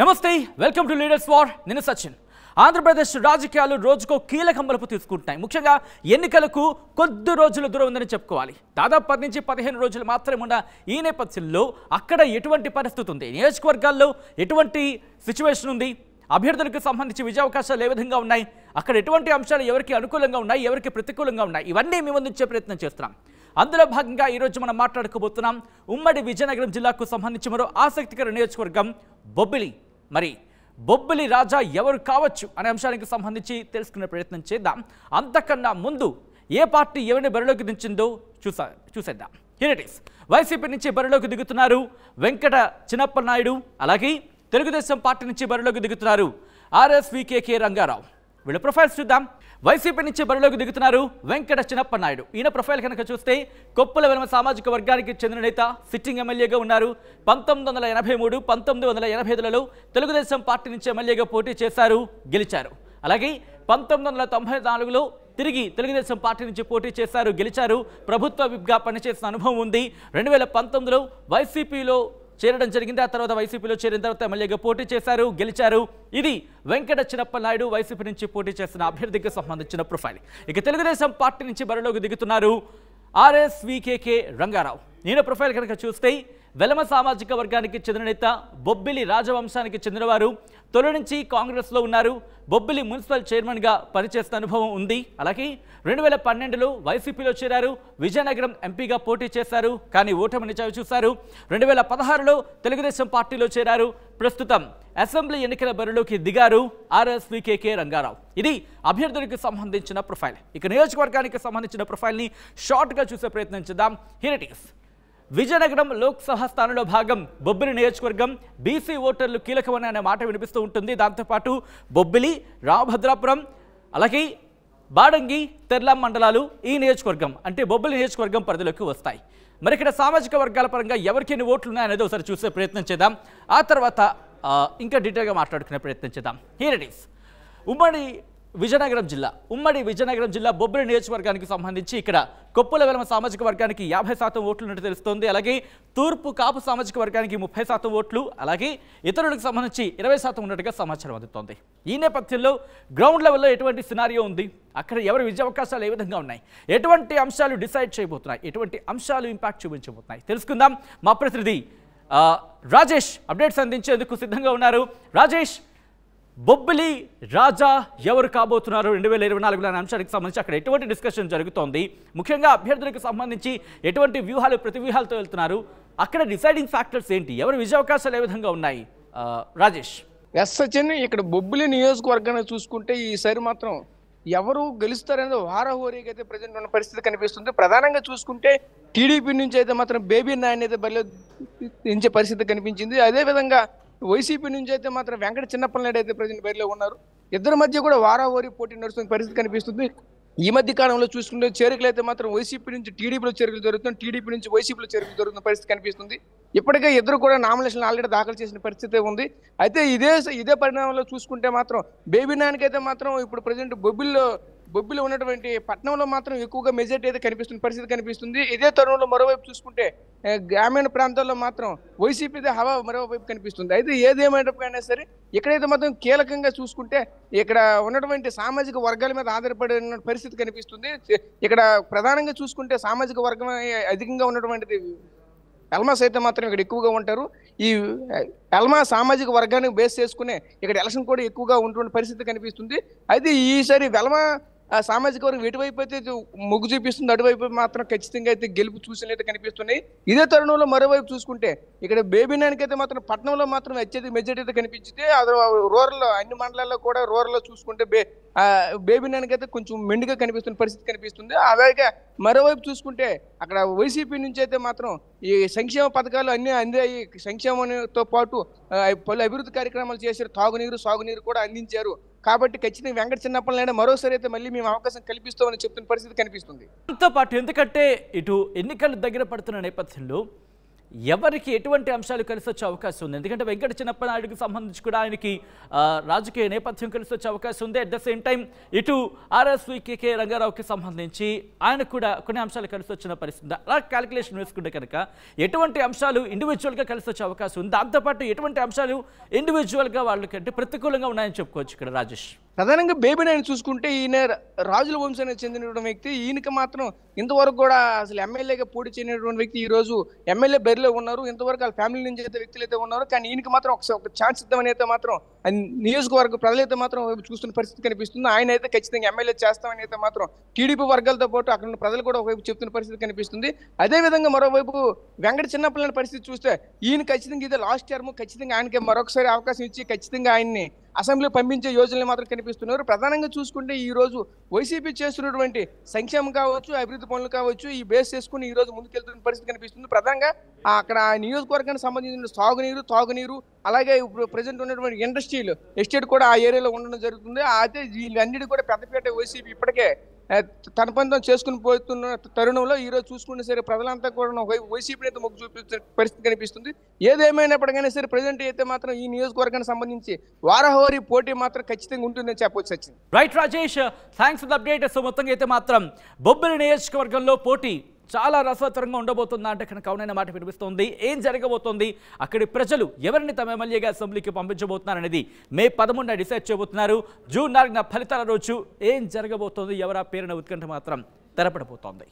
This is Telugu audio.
నమస్తే వెల్కమ్ టు లీడర్స్ వార్ నేను సచిన్ ఆంధ్రప్రదేశ్ రాజకీయాలు రోజుకో కీలక మలుపు తీసుకుంటున్నాయి ముఖ్యంగా ఎన్నికలకు కొద్ది రోజుల దూరం ఉందని చెప్పుకోవాలి దాదాపు 10 నుంచి 15 రోజులు మాత్రమే ఉన్న ఈ నేపథ్యంలో అక్కడ ఎటువంటి పరిస్థితి ఉంది నియోజకవర్గాల్లో ఎటువంటి సిచువేషన్ ఉంది అభ్యర్థులకు సంబంధించి విజయావకాశాలు ఏ విధంగా ఉన్నాయి అక్కడ ఎటువంటి అంశాలు ఎవరికి అనుకూలంగా ఉన్నాయి ఎవరికి ప్రతికూలంగా ఉన్నాయి ఇవన్నీ మీ ముందుంచే ప్రయత్నం చేస్తున్నాం అందులో భాగంగా ఈ రోజు మనం మాట్లాడుకోబోతున్నాం ఉమ్మడి విజయనగరం జిల్లాకు సంబంధించి మరో ఆసక్తికర నియోజకవర్గం బొబ్బిలి మరి బొబ్బిలి రాజా ఎవరు కావచ్చు అనే అంశానికి సంబంధించి తెలుసుకునే ప్రయత్నం చేద్దాం అంతకన్నా ముందు ఏ పార్టీ ఎవరిని బరిలోకి దించిందో చూసేద్దాం హియర్ ఇట్ ఈస్ వైసీపీ నుంచి బరిలోకి దిగుతున్నారు వెంకట చిన్నప్పనాయుడు అలాగే తెలుగుదేశం పార్టీ నుంచి బరిలోకి దిగుతున్నారు ఆర్ఎస్వికేకే రంగారావు వీళ్ళ ప్రొఫైల్స్ చూద్దాం వైసీపీ నుంచి బరిలోకి దిగుతున్నారు వెంకట చిన్నప్పనాయుడు ఈయన ప్రొఫైల్ కనుక చూస్తే కొప్పుల వెలమ సామాజిక వర్గానికి చెందిన నేత సిట్టింగ్ ఎమ్మెల్యేగా ఉన్నారు 1983 1985లలో తెలుగుదేశం పార్టీ నుంచి ఎమ్మెల్యేగా పోటీ చేశారు గెలిచారు అలాగే 1994లో తిరిగి తెలుగుదేశం పార్టీ నుంచి పోటీ చేశారు గెలిచారు ప్రభుత్వ విప్గా పనిచేసిన అనుభవం ఉంది 2019లో వైసీపీలో చేరడం జరిగింది ఆ తర్వాత వైసీపీలో చేరిన తర్వాత ఎమ్మెల్యేగా పోటీ చేశారు గెలిచారు ఇది వెంకట చిన్నప్పనాయుడు వైసీపీ నుంచి పోటీ చేసిన అభ్యర్థికి సంబంధించిన ప్రొఫైల్ ఇక తెలుగుదేశం పార్టీ నుంచి బరిలోకి దిగుతున్నారు ఆర్ఎస్వికేకే రంగారావు ఈయన ప్రొఫైల్ కనుక చూస్తే వెలమ సామాజిక వర్గానికి చెందిన నేత బొబ్బిలి రాజవంశానికి చెందినవారు తొలి నుంచి కాంగ్రెస్లో ఉన్నారు బొబ్బిలి మున్సిపల్ చైర్మన్గా పనిచేసిన అనుభవం ఉంది అలాగే 2012లో వైసీపీలో చేరారు విజయనగరం ఎంపీగా పోటీ చేశారు కానీ ఓటమిని చవిచూశారు 2016లో తెలుగుదేశం పార్టీలో చేరారు ప్రస్తుతం అసెంబ్లీ ఎన్నికల బరిలోకి దిగారు ఆర్ఎస్వికేకే రంగారావు ఇది అభ్యర్థులకు సంబంధించిన ప్రొఫైల్ ఇక నియోజకవర్గానికి సంబంధించిన ప్రొఫైల్ని షార్ట్గా చూసే ప్రయత్నం చేద్దాం here it is Vizianagaram Lok Sabha స్థానంలో భాగం బొబ్బిలి నియోజకవర్గం బీసీ ఓటర్లు కీలకమని అనే మాట వినిపిస్తూ ఉంటుంది దాంతోపాటు బొబ్బిలి రామభద్రాపురం అలాగే బాడంగి తెర్లాం మండలాలు ఈ నియోజకవర్గం అంటే బొబ్బిలి నియోజకవర్గం పరిధిలోకి వస్తాయి మరి ఇక్కడ సామాజిక వర్గాల పరంగా ఎవరికి ఎన్ని ఓట్లు ఉన్నాయనేది ఒకసారి చూసే ప్రయత్నం చేద్దాం ఆ తర్వాత ఇంకా డీటెయిల్గా మాట్లాడుకునే ప్రయత్నం చేద్దాం హియర్ ఇట్ ఈస్ ఉమ్మడి విజయనగరం జిల్లా బొబ్బిలి నియోజకవర్గానికి సంబంధించి ఇక్కడ కొప్పుల వెలమ సామాజిక వర్గానికి 50% ఓట్లు ఉన్నట్టు తెలుస్తోంది అలాగే తూర్పు కాపు సామాజిక వర్గానికి 30% ఓట్లు అలాగే ఇతరులకు సంబంధించి 20% ఉన్నట్టుగా సమాచారం అందుతోంది ఈ నేపథ్యంలో గ్రౌండ్ లెవెల్లో ఎటువంటి సినారియో ఉంది అక్కడ ఎవరి విజయావకాశాలు ఏ విధంగా ఉన్నాయి ఎటువంటి అంశాలు డిసైడ్ చేయబోతున్నాయి ఎటువంటి అంశాలు ఇంపాక్ట్ చూపించబోతున్నాయి తెలుసుకుందాం మా ప్రతినిధి రాజేష్ అప్డేట్స్ అందించేందుకు సిద్ధంగా ఉన్నారు రాజేష్ బొబ్బిలి రాజా ఎవరు కాబోతున్నారు 2024లో అనే అంశానికి సంబంధించి అక్కడ ఎటువంటి డిస్కషన్ జరుగుతోంది ముఖ్యంగా అభ్యర్థులకు సంబంధించి ఎటువంటి ప్రతివ్యూహాలతో వెళ్తున్నారు అక్కడ డిసైడింగ్ ఫ్యాక్టర్స్ ఏంటి ఎవరి విజయావకాశాలు ఏ విధంగా ఉన్నాయి రాజేష్ సచిన్ ఇక్కడ బొబ్బిలి నియోజకవర్గాన్ని చూసుకుంటే ఈసారి మాత్రం ఎవరు గెలుస్తారనేది వారహోరీగా అయితే ప్రజెంట్ ఉన్న పరిస్థితి కనిపిస్తుంది ప్రధానంగా చూసుకుంటే టీడీపీ నుంచి అయితే మాత్రం బేబీ నాయన్ అయితే బరిలో దించే పరిస్థితి కనిపించింది అదేవిధంగా వైసీపీ నుంచి అయితే మాత్రం వెంకట చిన్నప్పనాయుడు అయితే ప్రజెంట్ బరిలో ఉన్నారు ఇద్దరి మధ్య కూడా వారావారి పోటీ నడుస్తున్న పరిస్థితి కనిపిస్తుంది ఈ మధ్య కాలంలో చూసుకుంటే చేరికలు అయితే మాత్రం వైసీపీ నుంచి టీడీపీలో చేరికలు జరుగుతుంది టీడీపీ నుంచి వైసీపీలో చేరికలు జరుగుతున్న పరిస్థితి కనిపిస్తుంది ఇప్పటికే ఇద్దరు కూడా నామినేషన్ ఆల్రెడీ దాఖలు చేసిన పరిస్థితి ఉంది అయితే ఇదే పరిణామంలో చూసుకుంటే మాత్రం బేబీ నాయన్కి అయితే మాత్రం ఇప్పుడు ప్రజెంట్ బొబ్బిలో ఉన్నటువంటి పట్టణంలో మాత్రం ఎక్కువగా మెజార్టీ అయితే కనిపిస్తున్న పరిస్థితి కనిపిస్తుంది ఇదే తరుణంలో మరోవైపు చూసుకుంటే గ్రామీణ ప్రాంతాల్లో మాత్రం వైసీపీదే హవా మరోవైపు కనిపిస్తుంది అయితే ఏదేమైనప్పటికైనా సరే ఇక్కడైతే మాత్రం కీలకంగా చూసుకుంటే ఇక్కడ ఉన్నటువంటి సామాజిక వర్గాల మీద ఆధారపడిన పరిస్థితి కనిపిస్తుంది ఇక్కడ ప్రధానంగా చూసుకుంటే సామాజిక వర్గం అధికంగా ఉన్నటువంటిది ఎల్మాస్ అయితే మాత్రం ఇక్కడ ఎక్కువగా ఉంటారు ఈ ఎల్మా సామాజిక వర్గాన్ని బేస్ చేసుకునే ఇక్కడ ఎలక్షన్ కూడా ఎక్కువగా ఉంటున్న పరిస్థితి కనిపిస్తుంది అయితే ఈసారి వెల్మా సామాజిక వర్గం ఎటువైపు అయితే మొగ్గు చూపిస్తుంది అటువైపు మాత్రం ఖచ్చితంగా అయితే గెలుపు సూచనలు కనిపిస్తున్నాయి ఇదే తరుణంలో మరోవైపు చూసుకుంటే ఇక్కడ బేబీ నాయన్కి అయితే మాత్రం పట్టణంలో మాత్రం అత్యధిక మెజార్టీ అయితే కనిపించితే అది రూరల్లో అన్ని మండలాల్లో కూడా రూరల్లో చూసుకుంటే బేబీ నాయన్కి అయితే కొంచెం మెండుగా కనిపిస్తున్న పరిస్థితి కనిపిస్తుంది అలాగే మరోవైపు చూసుకుంటే అక్కడ వైసీపీ నుంచి అయితే మాత్రం ఈ సంక్షేమ పథకాలు అన్ని అందాయి సంక్షేమంతో పాటు పలు అభివృద్ధి కార్యక్రమాలు చేశారు తాగునీరు సాగునీరు కూడా అందించారు కాబట్టి ఖచ్చితంగా వెంకట చిన్నప్పనాయుడు మరోసారి అయితే మళ్ళీ మేము అవకాశం కల్పిస్తామని చెప్తున్న పరిస్థితి కనిపిస్తుంది దాంతో పాటు ఎందుకంటే ఇటు ఎన్నికలు దగ్గర పడుతున్న నేపథ్యంలో ఎవరికి ఎటువంటి అంశాలు కలిసి వచ్చే అవకాశం ఉంది? ఎందుకంటే వెంకట చిన్నప్పనాయుడికి సంబంధించి కూడా ఆయనకి రాజకీయ నేపథ్యం కలిసి వచ్చే అవకాశం ఉంది. అట్ ద సేమ్ టైం ఇటు ఆర్ఎస్వీకే రంగారావుకి సంబంధించి ఆయనకు కూడా కొన్ని అంశాలు కలిసి వచ్చిన పరిస్థితి. అలా క్యాలిక్యులేషన్ వేసుకుంటే కనుక ఎటువంటి అంశాలు ఇండివిజువల్గా కలిసి వచ్చే అవకాశం ఉంది, దాంతోపాటు ఎటువంటి అంశాలు ఇండివిజువల్గా వాళ్ళకంటే ప్రతికూలంగా ఉన్నాయని చెప్పుకోవచ్చు ఇక్కడ రాజేష్? ప్రధానంగా బేబీ నాయుడు చూసుకుంటే ఈయన రాజుల వంశానికి చెందినటువంటి వ్యక్తి. ఈయనకి మాత్రం ఇంతవరకు కూడా అసలు ఎమ్మెల్యేగా పోటీ చేయనటువంటి వ్యక్తి ఈ రోజు ఎమ్మెల్యే బరిలో ఉన్నారు. ఇంతవరకు వాళ్ళ ఫ్యామిలీ నుంచి అయితే వ్యక్తులు అయితే ఉన్నారు. కానీ ఈయనకి మాత్రం ఒక ఛాన్స్ ఇద్దామని అయితే మాత్రం నియోజకవర్గ ప్రజలైతే మాత్రం చూస్తున్న పరిస్థితి కనిపిస్తుంది. ఆయన అయితే ఖచ్చితంగా ఎమ్మెల్యే చేస్తామని అయితే మాత్రం టీడీపీ వర్గాలతో పాటు అక్కడ ఉన్న ప్రజలు కూడా ఒకవైపు చెప్తున్న పరిస్థితి కనిపిస్తుంది. అదేవిధంగా మరోవైపు వెంకట చిన్నపిల్లల పరిస్థితి చూస్తే ఈయన ఖచ్చితంగా ఇదే లాస్ట్ టర్మ్, ఖచ్చితంగా ఆయనకి మరొకసారి అవకాశం ఇచ్చి ఖచ్చితంగా ఆయన్ని అసెంబ్లీ పంపించే యోజనలు మాత్రం కనిపిస్తున్నారు. ప్రధానంగా చూసుకుంటే ఈ రోజు వైసీపీ చేస్తున్నటువంటి సంక్షేమం కావచ్చు, అభివృద్ధి పనులు కావచ్చు, ఈ బేస్ చేసుకుని ఈ రోజు ముందుకెళ్తున్న పరిస్థితి కనిపిస్తుంది. ప్రధానంగా అక్కడ నియోజకవర్గానికి సంబంధించిన సాగునీరు, తాగునీరు, అలాగే ఇప్పుడు ప్రజెంట్ ఉన్నటువంటి ఇండస్ట్రియల్ ఎస్టేట్ కూడా ఆ ఏరియాలో ఉండడం జరుగుతుంది. అయితే వీళ్ళన్నిటి కూడా పెద్దపేట వైసీపీ ఇప్పటికే తన పంతం చేసుకుని పోతున్న తరుణంలో ఈ రోజు చూసుకుంటే సరే ప్రజలంతా కూడా వైసీపీని అయితే మొగ్గు చూపించే పరిస్థితి కనిపిస్తుంది. ఏదేమైనప్పటికైనా సరే ప్రజెంట్ అయితే మాత్రం ఈ నియోజకవర్గానికి సంబంధించి వారహోరీ పోటీ మాత్రం ఖచ్చితంగా ఉంటుందని చెప్పొచ్చు. Sachin. Right Rajesh, thanks for the update. So మొత్తంగా అయితే మాత్రం బొబ్బిలి నియోజకవర్గంలో పోటీ చాలా రసవత్తరంగా ఉండబోతుందా అంటే కనుక అవునైన మాట వినిపిస్తోంది. ఏం జరగబోతోంది, అక్కడి ప్రజలు ఎవరిని తమ ఎమ్మెల్యేగా అసెంబ్లీకి పంపించబోతున్నారు అనేది మే 11న డిసైడ్ చేయబోతున్నారు. జూన్ 4న ఫలితాల రోజు ఏం జరగబోతోంది, ఎవరా పేరున ఉత్కంఠ మాత్రం తెరపడబోతోంది.